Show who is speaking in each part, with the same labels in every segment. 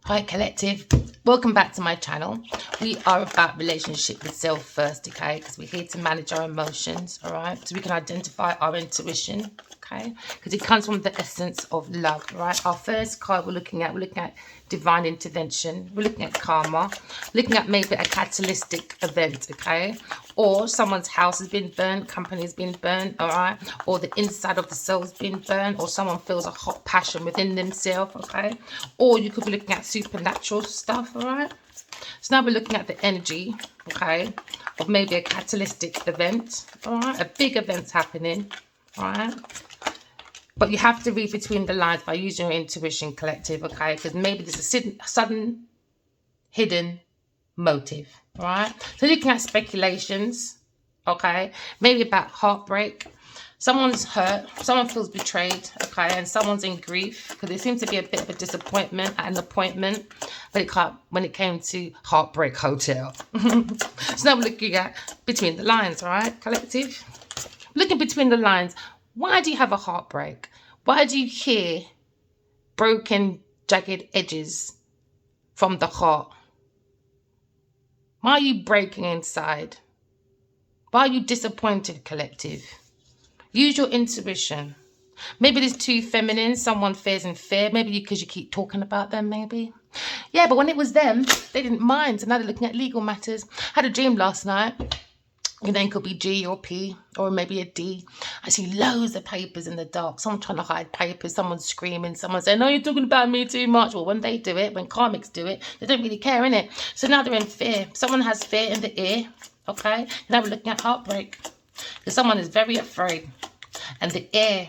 Speaker 1: Hi collective, welcome back to my channel. We are about relationship with self first, okay, because we're here to manage our emotions, all right, so we can identify our intuition, okay, because it comes from the essence of love, right? Our first card we're looking at divine intervention, we're looking at karma, looking at maybe a catalytic event, okay, or someone's house has been burned, company's been burned, all right, or the inside of the soul's been burned, or someone feels a hot passion within themselves, okay, or you could be looking at supernatural stuff, all right. So now we're looking at the energy, okay, of maybe a catalytic event, all right, a big event's happening, all right. But you have to read between the lines by using your intuition, collective, okay, because maybe there's a sudden hidden motive, all right. So looking at speculations, okay, maybe about heartbreak. Someone's hurt, someone feels betrayed, okay, and someone's in grief because there seems to be a bit of a disappointment at an appointment, but when it came to Heartbreak Hotel. So now we're looking at between the lines, all right, collective. Looking between the lines, why do you have a heartbreak? Why do you hear broken, jagged edges from the heart? Why are you breaking inside? Why are you disappointed, collective? Use your intuition. Maybe there's two feminine, someone fears in fear. Maybe because you keep talking about them, maybe. Yeah, but when it was them, they didn't mind. So now they're looking at legal matters. I had a dream last night. Your name could be G or P or maybe a D. I see loads of papers in the dark. Someone trying to hide papers. Someone's screaming. Someone saying, no, you're talking about me too much. Well, when they do it, when karmics do it, they don't really care, innit? So now they're in fear. Someone has fear in the ear, okay? Now we're looking at heartbreak. Because someone is very afraid. And the air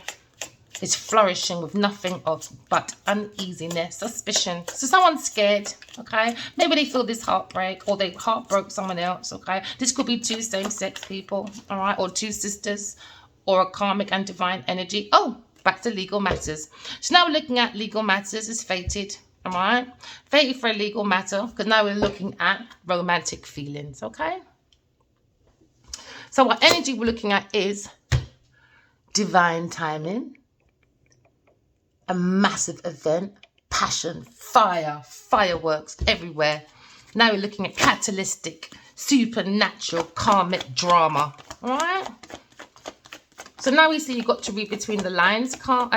Speaker 1: is flourishing with nothing but uneasiness, suspicion. So someone's scared, okay? Maybe they feel this heartbreak or they heartbroke someone else, okay? This could be two same-sex people, all right? Or two sisters or a karmic and divine energy. Oh, back to legal matters. So now we're looking at legal matters. It's fated, all right? Fated for a legal matter because now we're looking at romantic feelings, okay? So what energy we're looking at is divine timing, a massive event, passion, fire, fireworks everywhere. Now we're looking at catalytic, supernatural, karmic drama. All right. So now we see you've got to read between the lines. Karma.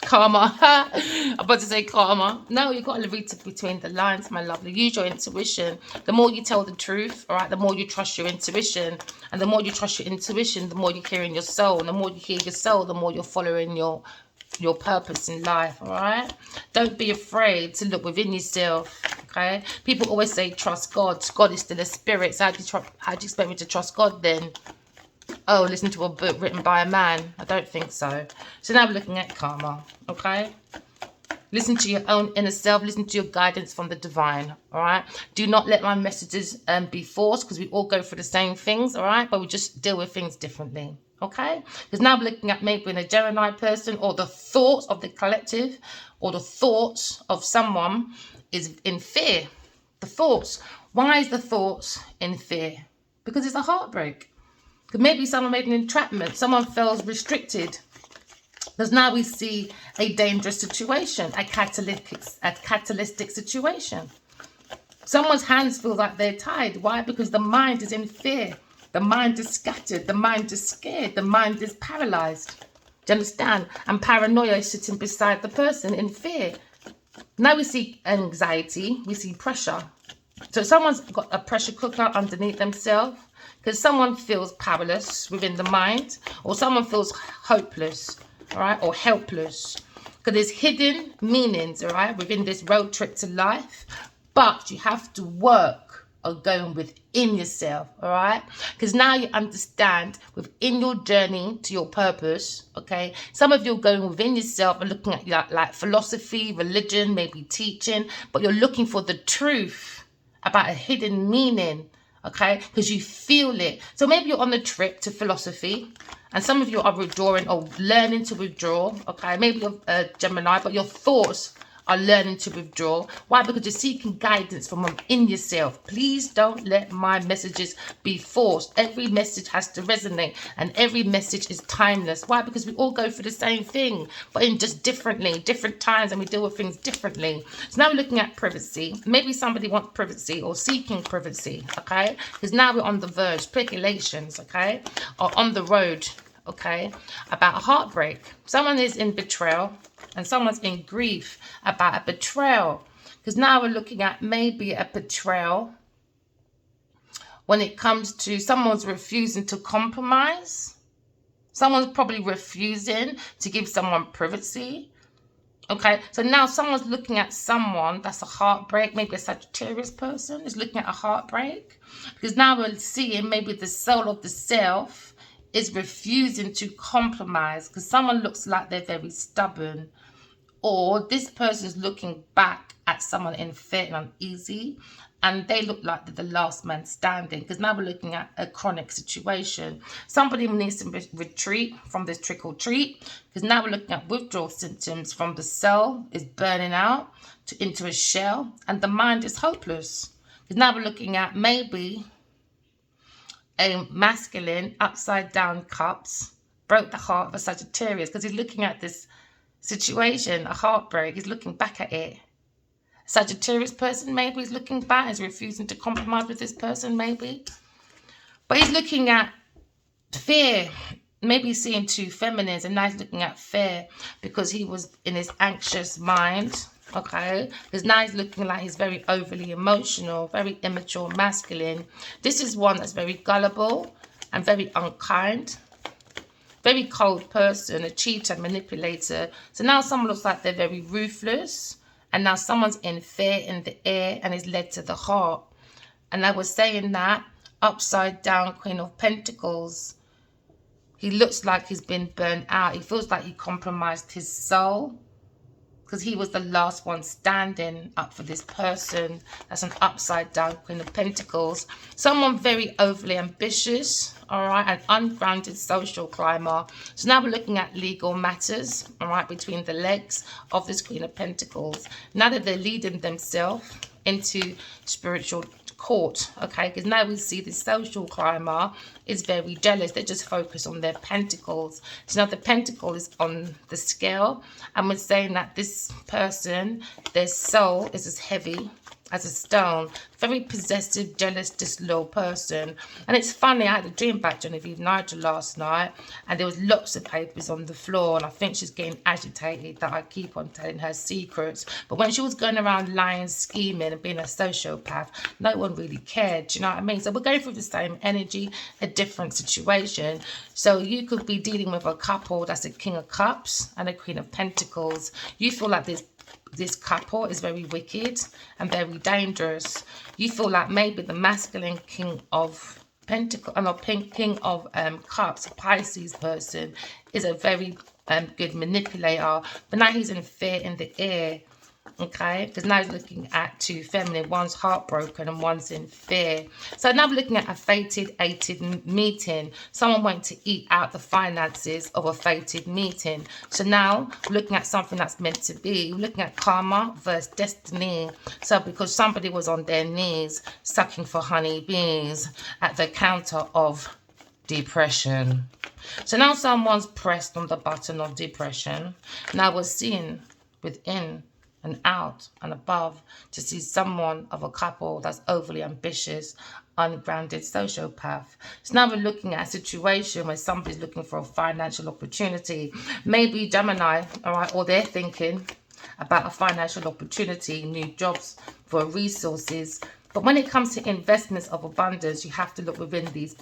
Speaker 1: I'm about to say karma. No, you've got to read between the lines, my lovely. Use your intuition. The more you tell the truth, all right, the more you trust your intuition. And the more you trust your intuition, the more you hear in your soul. And the more you hear your soul, the more you're following your purpose in life, all right? Don't be afraid to look within yourself, okay? People always say trust God. God is still a spirit. So how do you expect me to trust God then? Oh, listen to a book written by a man. I don't think so. So now we're looking at karma, okay? Listen to your own inner self. Listen to your guidance from the divine, all right? Do not let my messages be forced because we all go through the same things, all right? But we just deal with things differently, okay? Because now we're looking at maybe a Gemini person or the thoughts of the collective or the thoughts of someone is in fear. The thoughts. Why is the thoughts in fear? Because it's a heartbreak. Because maybe someone made an entrapment. Someone feels restricted. Because now we see a dangerous situation, a catalytic situation. Someone's hands feel like they're tied. Why? Because the mind is in fear. The mind is scattered. The mind is scared. The mind is paralyzed. Do you understand? And paranoia is sitting beside the person in fear. Now we see anxiety. We see pressure. So someone's got a pressure cooker underneath themselves because someone feels powerless within the mind or someone feels hopeless, all right, or helpless. Because there's hidden meanings, all right, within this road trip to life. But you have to work on going within yourself, all right? Because now you understand within your journey to your purpose, okay? Some of you are going within yourself and looking at like philosophy, religion, maybe teaching, but you're looking for the truth about a hidden meaning, okay? Because you feel it. So maybe you're on the trip to philosophy and some of you are withdrawing or learning to withdraw, okay? Maybe you're Gemini, but your thoughts are learning to withdraw. Why? Because you're seeking guidance from within yourself. Please don't let my messages be forced. Every message has to resonate, and every message is timeless. Why? Because we all go through the same thing, but in just different times, and we deal with things differently. So now we're looking at privacy. Maybe somebody wants privacy or seeking privacy, okay? Because now we're on the verge, speculations, okay, or on the road, okay, about a heartbreak. Someone is in betrayal, and someone's in grief about a betrayal. Because now we're looking at maybe a betrayal when it comes to someone's refusing to compromise. Someone's probably refusing to give someone privacy. Okay, so now someone's looking at someone that's a heartbreak. Maybe a Sagittarius person is looking at a heartbreak. Because now we're seeing maybe the soul of the self is refusing to compromise. Because someone looks like they're very stubborn. Or this person's looking back at someone in fear and uneasy, and they look like they're the last man standing. Because now we're looking at a chronic situation. Somebody needs to retreat from this trick or treat. Because now we're looking at withdrawal symptoms from the cell is burning out into a shell, and the mind is hopeless. Because now we're looking at maybe a masculine upside down cups broke the heart of a Sagittarius, because he's looking at this situation, a heartbreak, he's looking back at it. Sagittarius person maybe is looking back, is refusing to compromise with this person maybe. But he's looking at fear. Maybe he's seeing two feminines, and now he's looking at fear because he was in his anxious mind, okay? Because now he's looking like he's very overly emotional, very immature masculine. This is one that's very gullible and very unkind. Very cold person, a cheater, manipulator. So now someone looks like they're very ruthless. And now someone's in fear in the air and is led to the heart. And I was saying that upside down Queen of Pentacles. He looks like he's been burnt out. He feels like he compromised his soul. Because he was the last one standing up for this person. That's an upside down Queen of Pentacles. Someone very overly ambitious, all right, an ungrounded social climber. So now we're looking at legal matters, all right, between the legs of this Queen of Pentacles. Now that they're leading themselves into spiritual court, okay, because now we see the social climber is very jealous. They just focus on their pentacles. So now the pentacle is on the scale, and we're saying that this person, their soul is as heavy as a stone. Very possessive, jealous, disloyal person. And it's funny, I had a dream about Genevieve Nigel last night, and there was lots of papers on the floor, and I think she's getting agitated that I keep on telling her secrets. But when she was going around lying, scheming, and being a sociopath, no one really cared. Do you know what I mean? So we're going through the same energy, a different situation. So you could be dealing with a couple that's a King of Cups and a Queen of Pentacles. You feel like this couple is very wicked and very dangerous. You feel like maybe the masculine King of Pentacles, King of Cups, Pisces person, is a very good manipulator. But now he's in fear in the air. Okay, because now he's looking at two feminine. One's heartbroken and one's in fear. So now we're looking at a fated meeting. Someone wanting to eat out the finances of a fated meeting. So now we're looking at something that's meant to be. We're looking at karma versus destiny. So because somebody was on their knees sucking for honey bees at the counter of depression. So now someone's pressed on the button of depression. Now we're seeing within and out and above to see someone of a couple that's overly ambitious, ungrounded sociopath. So now we're looking at a situation where somebody's looking for a financial opportunity. Maybe Gemini, all right, or they're thinking about a financial opportunity, new jobs for resources. But when it comes to investments of abundance, you have to look within these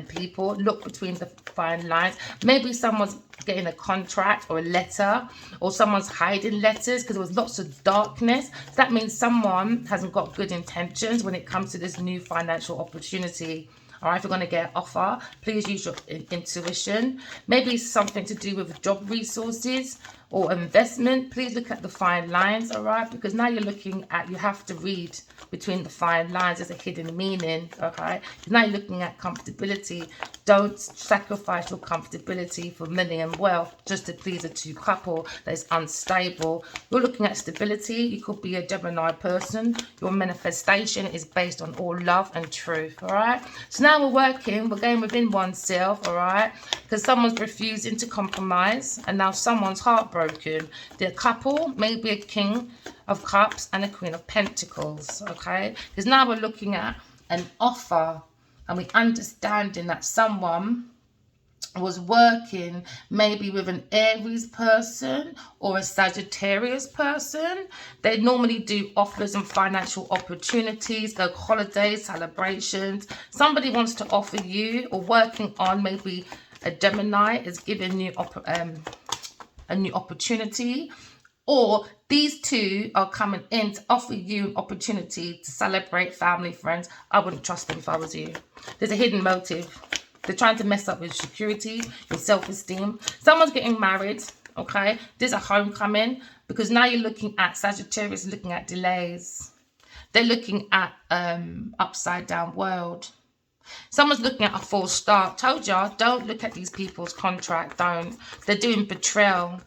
Speaker 1: people, look between the fine lines. Maybe someone's getting a contract or a letter, or someone's hiding letters because there was lots of darkness. So that means someone hasn't got good intentions when it comes to this new financial opportunity. All right, if you're going to get an offer, please use your intuition. Maybe something to do with job resources, or investment, please look at the fine lines, all right? Because now you're looking at, you have to read between the fine lines. There's a hidden meaning, okay? Now you're looking at comfortability. Don't sacrifice your comfortability for money and wealth just to please a two couple that is unstable. You're looking at stability. You could be a Gemini person. Your manifestation is based on all love and truth, all right? So now we're going within oneself, all right? Because someone's refusing to compromise, and now someone's heartbroken. The couple may be a King of Cups and a Queen of Pentacles, okay? Because now we're looking at an offer, and we're understanding that someone was working maybe with an Aries person or a Sagittarius person. They normally do offers and financial opportunities, go holidays, celebrations. Somebody wants to offer you, or working on, maybe a Gemini is giving you a new opportunity, or these two are coming in to offer you an opportunity to celebrate family, friends. I wouldn't trust them if I was you. There's a hidden motive. They're trying to mess up with security, your self-esteem. Someone's getting married, okay? There's a homecoming, because now you're looking at Sagittarius, looking at delays. They're looking at upside down world. Someone's looking at a false start. Told y'all, don't look at these people's contract. Don't. They're doing betrayal.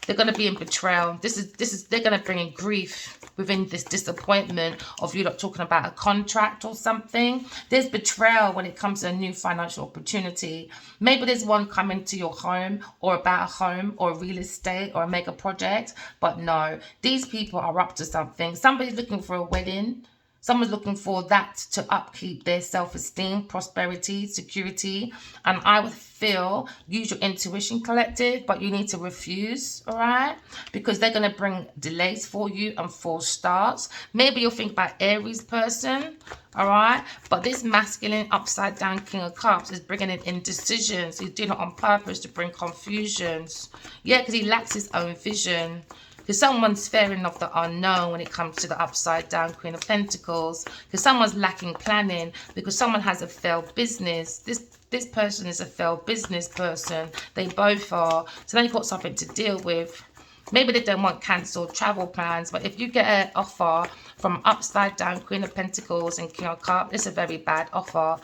Speaker 1: They're going to be in betrayal. They're going to bring in grief within this disappointment of you not talking about a contract or something. There's betrayal when it comes to a new financial opportunity. Maybe there's one coming to your home, or about a home or real estate or a mega project. But no, these people are up to something. Somebody's looking for a wedding. Someone's looking for that to upkeep their self-esteem, prosperity, security. And I would feel, use your intuition, collective, but you need to refuse, all right? Because they're going to bring delays for you and false starts. Maybe you'll think about Aries person, all right? But this masculine upside down King of Cups is bringing in indecisions. He's doing it on purpose to bring confusions. Yeah, because he lacks his own vision. Because someone's fearing of the unknown when it comes to the upside down Queen of Pentacles. Because someone's lacking planning. Because someone has a failed business. This person is a failed business person. They both are. So now you've got something to deal with. Maybe they don't want cancelled travel plans. But if you get an offer from upside down Queen of Pentacles and King of Cups, it's a very bad offer.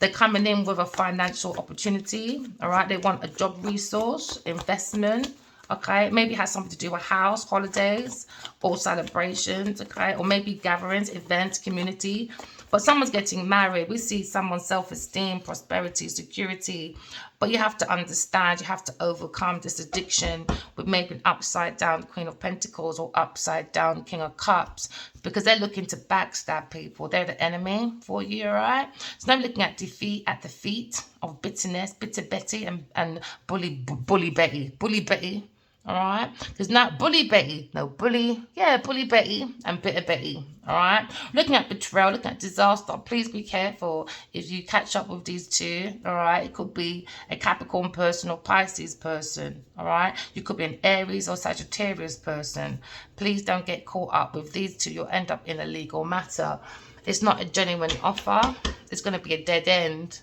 Speaker 1: They're coming in with a financial opportunity. All right. They want a job resource, investment. Okay, maybe it has something to do with house, holidays, or celebrations, okay, or maybe gatherings, events, community. But someone's getting married. We see someone's self-esteem, prosperity, security. But you have to understand, you have to overcome this addiction with maybe an upside down Queen of Pentacles or upside down King of Cups, because they're looking to backstab people. They're the enemy for you, all right? So now we're looking at defeat at the feet of bitterness, Bitter Betty and Bully Betty. All right, there's not Bully Betty, no Bully Betty and Bitter Betty. All right, looking at betrayal, looking at disaster. Please be careful if you catch up with these two. All right, it could be a Capricorn person or Pisces person. All right, you could be an Aries or Sagittarius person. Please don't get caught up with these two. You'll end up in a legal matter. It's not a genuine offer. It's going to be a dead end.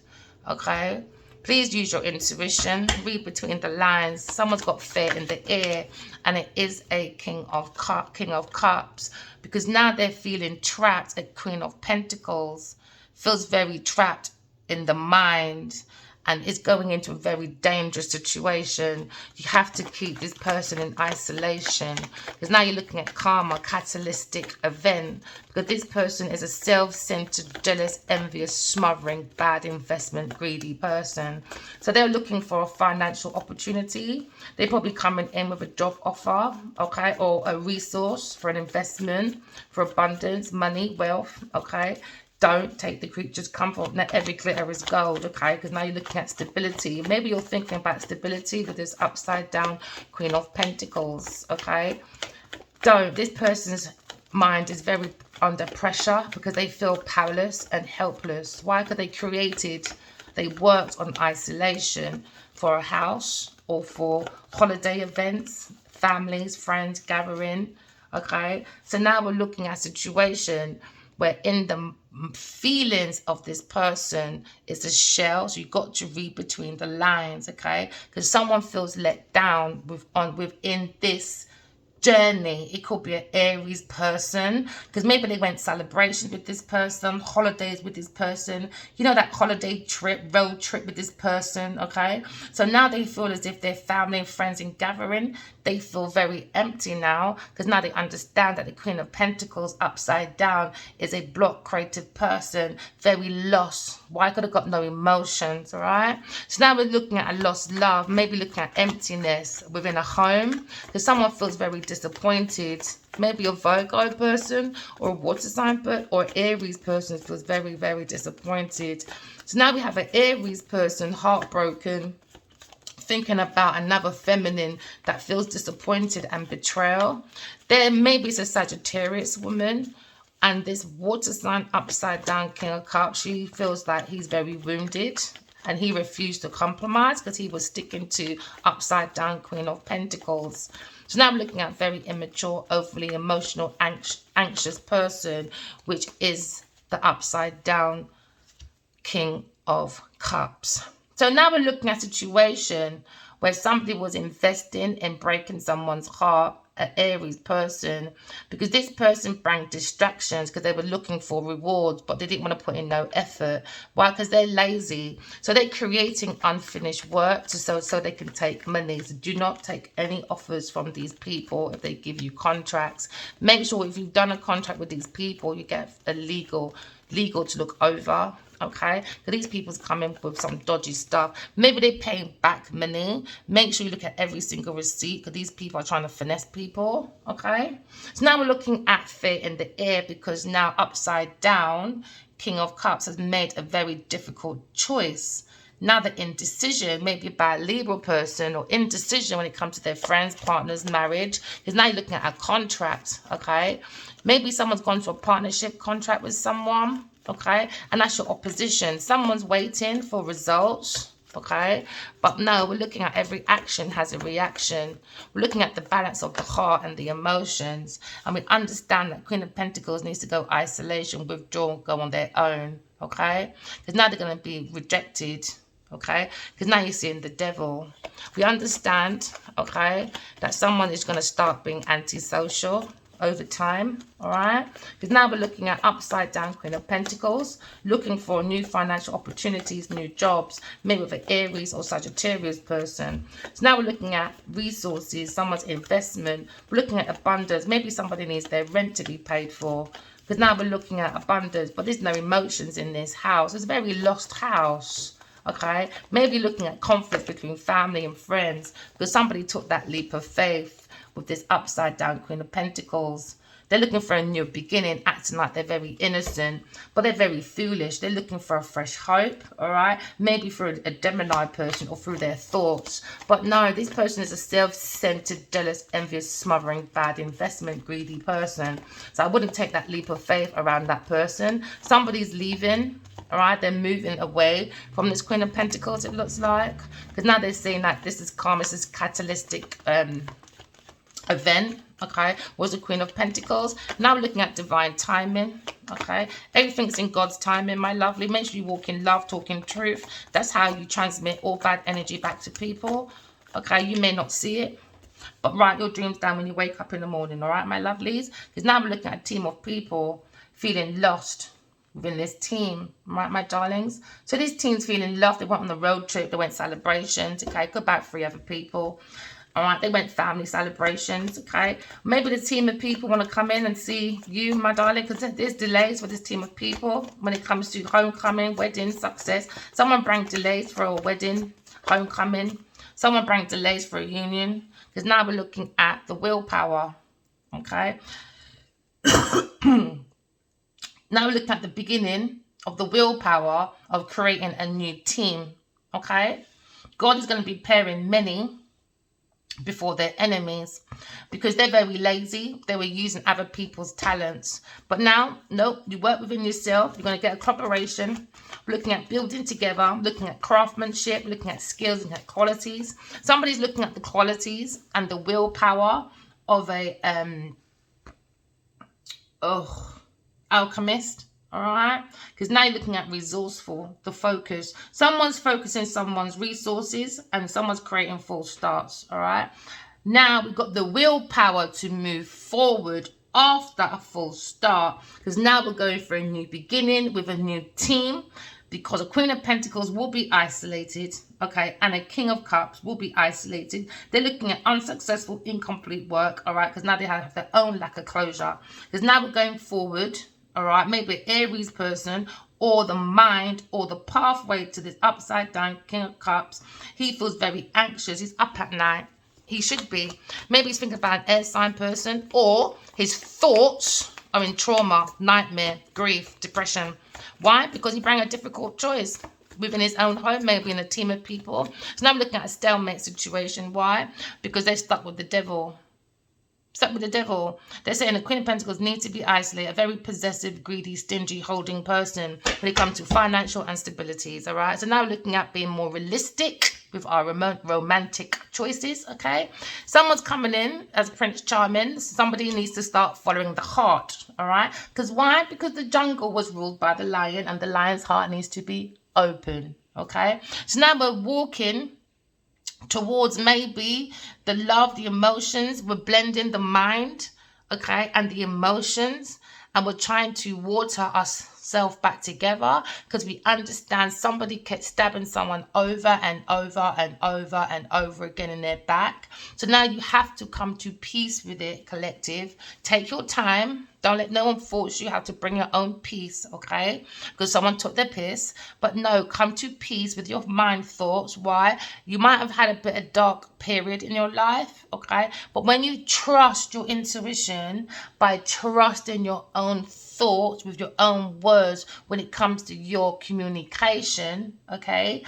Speaker 1: Okay. Please use your intuition. Read between the lines. Someone's got fear in the air, and it is a King of Cups, because now they're feeling trapped. A Queen of Pentacles feels very trapped in the mind and is going into a very dangerous situation. You have to keep this person in isolation, because now you're looking at karma, catalytic event, because this person is a self-centered, jealous, envious, smothering, bad investment, greedy person. So they're looking for a financial opportunity. They're probably coming in with a job offer, okay, or a resource for an investment, for abundance, money, wealth, okay. Don't take the creature's comfort. Not every glitter is gold, okay? Because now you're looking at stability. Maybe you're thinking about stability with this upside down Queen of Pentacles, okay? Don't. This person's mind is very under pressure because they feel powerless and helpless. Why? Because they worked on isolation for a house or for holiday events, families, friends, gathering, okay? So now we're looking at a situation where in the feelings of this person is a shell. So you've got to read between the lines, okay? Because someone feels let down within this journey. It could be an Aries person, because maybe they went celebrations with this person, holidays with this person, you know, that holiday trip, road trip with this person, okay? So now they feel as if their family and friends in gathering, they feel very empty now, because now they understand that the Queen of Pentacles upside down is a block creative person, very lost. Why? Could have got no emotions, all right? So now we're looking at a lost love, maybe looking at emptiness within a home, because someone feels very disappointed. Maybe a Virgo person or a water sign or Aries person feels very, very disappointed. So now we have an Aries person heartbroken, thinking about another feminine that feels disappointed and betrayal. There maybe it's a Sagittarius woman, and this water sign upside down King of Cups, she feels like he's very wounded and he refused to compromise because he was sticking to upside down Queen of Pentacles. So now I'm looking at very immature, overly emotional, anxious person, which is the upside down King of Cups. So now we're looking at a situation where somebody was investing in breaking someone's heart, an Aries person, because this person brought distractions because they were looking for rewards, but they didn't want to put in no effort. Why? Because they're lazy. So they're creating unfinished work so they can take money. So do not take any offers from these people if they give you contracts. Make sure if you've done a contract with these people, you get a legal to look over. Okay, so these people's coming with some dodgy stuff. Maybe they're paying back money. Make sure you look at every single receipt, because these people are trying to finesse people. Okay, so now we're looking at fear in the air, because now upside down King of Cups has made a very difficult choice. Now the indecision, maybe about a Libra person, or indecision when it comes to their friends, partners, marriage, because now you're looking at a contract. Okay, maybe someone's gone to a partnership contract with someone. Okay, and that's your opposition. Someone's waiting for results. Okay, but no, we're looking at every action has a reaction. We're looking at the balance of the heart and the emotions, and we understand that Queen of Pentacles needs to go isolation, withdraw, go on their own. Okay, because now they're going to be rejected. Okay, because now you're seeing the devil. We understand, okay, that someone is going to start being antisocial over time, all right? Because now we're looking at upside down Queen of Pentacles, looking for new financial opportunities, new jobs, maybe with an Aries or Sagittarius person. So now we're looking at resources, someone's investment. We're looking at abundance. Maybe somebody needs their rent to be paid for. Because now we're looking at abundance, but there's no emotions in this house. It's a very lost house. Okay, maybe looking at conflict between family and friends, because somebody took that leap of faith with this upside down Queen of Pentacles. They're looking for a new beginning, acting like they're very innocent, but they're very foolish. They're looking for a fresh hope, all right? Maybe through a Gemini person or through their thoughts. But no, this person is a self-centered, jealous, envious, smothering, bad investment, greedy person. So I wouldn't take that leap of faith around that person. Somebody's leaving. All right, they're moving away from this Queen of Pentacles, it looks like. Because now they're saying that this is calm, this is catalytic event, okay, was the Queen of Pentacles. Now we're looking at divine timing, okay. Everything's in God's timing, my lovely. Make sure you walk in love, talk in truth. That's how you transmit all bad energy back to people, okay. You may not see it, but write your dreams down when you wake up in the morning, all right, my lovelies. Because now we're looking at a team of people feeling lost within this team, right, my darlings? So these teams feeling loved. They went on the road trip, they went celebrations, okay, goodbye 3 other people, all right, they went family celebrations, okay. Maybe the team of people want to come in and see you, my darling, because there's delays for this team of people when it comes to homecoming, wedding, success. Someone bring delays for a wedding, homecoming. Someone bring delays for a union, because now we're looking at the willpower, okay. Now we're looking at the beginning of the willpower of creating a new team, okay? God is going to be pairing many before their enemies, because they're very lazy. They were using other people's talents. But now, nope, you work within yourself. You're going to get a corporation. We're looking at building together, looking at craftsmanship, looking at skills, looking at qualities. Somebody's looking at the qualities and the willpower of a alchemist. All right, because now you're looking at resourceful, the focus. Someone's focusing someone's resources and someone's creating false starts. All right, now we've got the willpower to move forward after a false start, because now we're going for a new beginning with a new team, because a Queen of Pentacles will be isolated, okay, and a King of Cups will be isolated. They're looking at unsuccessful, incomplete work, all right, because now they have their own lack of closure. Because now we're going forward, all right, maybe an Aries person, or the mind, or the pathway to this upside down King of Cups. He feels very anxious. He's up at night. He should be. Maybe he's thinking about an air sign person, or his thoughts are in trauma, nightmare, grief, depression. Why? Because he brought a difficult choice within his own home, maybe in a team of people. So now I'm looking at a stalemate situation. Why? Because they're stuck with the devil. Stuck with the devil. They're saying the Queen of Pentacles needs to be isolated, a very possessive, greedy, stingy, holding person when it comes to financial instabilities, all right? So now we're looking at being more realistic with our romantic choices, okay? Someone's coming in as Prince Charming. Somebody needs to start following the heart, all right? Because why? Because the jungle was ruled by the lion, and the lion's heart needs to be open, okay? So now we're walking towards maybe the love, the emotions. We're blending the mind, okay, and the emotions, and we're trying to water ourselves back together, because we understand somebody kept stabbing someone over and over and over and over again in their back. So now you have to come to peace with it, collective. Take your time. Don't let no one force you how to bring your own peace, okay? Because someone took their piss. But no, come to peace with your mind thoughts. Why? You might have had a bit of dark period in your life, okay? But when you trust your intuition by trusting your own thoughts with your own words when it comes to your communication, okay?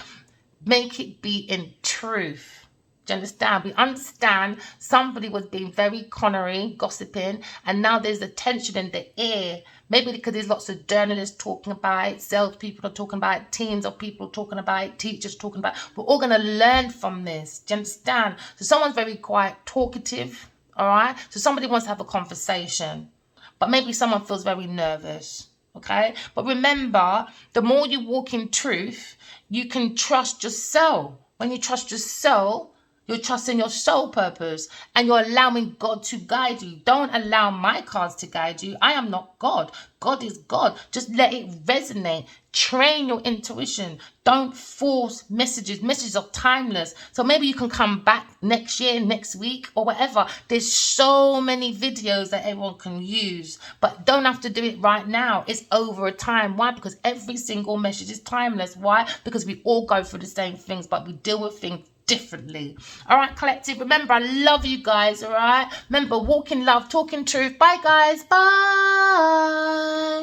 Speaker 1: Make it be in truth. Do you understand? We understand somebody was being very connery, gossiping, and now there's a tension in the air. Maybe because there's lots of journalists talking about it, salespeople are talking about it, teams of people talking about it, teachers talking about it. We're all going to learn from this. Do you understand? So someone's very quiet, talkative, all right? So somebody wants to have a conversation, but maybe someone feels very nervous, okay? But remember, the more you walk in truth, you can trust yourself. When you trust yourself, you're trusting your soul purpose, and you're allowing God to guide you. Don't allow my cards to guide you. I am not God. God is God. Just let it resonate. Train your intuition. Don't force messages are timeless. So maybe you can come back next year, next week, or whatever. There's so many videos that everyone can use, but don't have to do it right now. It's over a time. Why? Because every single message is timeless. Why? Because we all go through the same things, but we deal with things differently. All right, collective, remember, I love you guys. All right, remember, walk in love, talk in truth. Bye guys. Bye.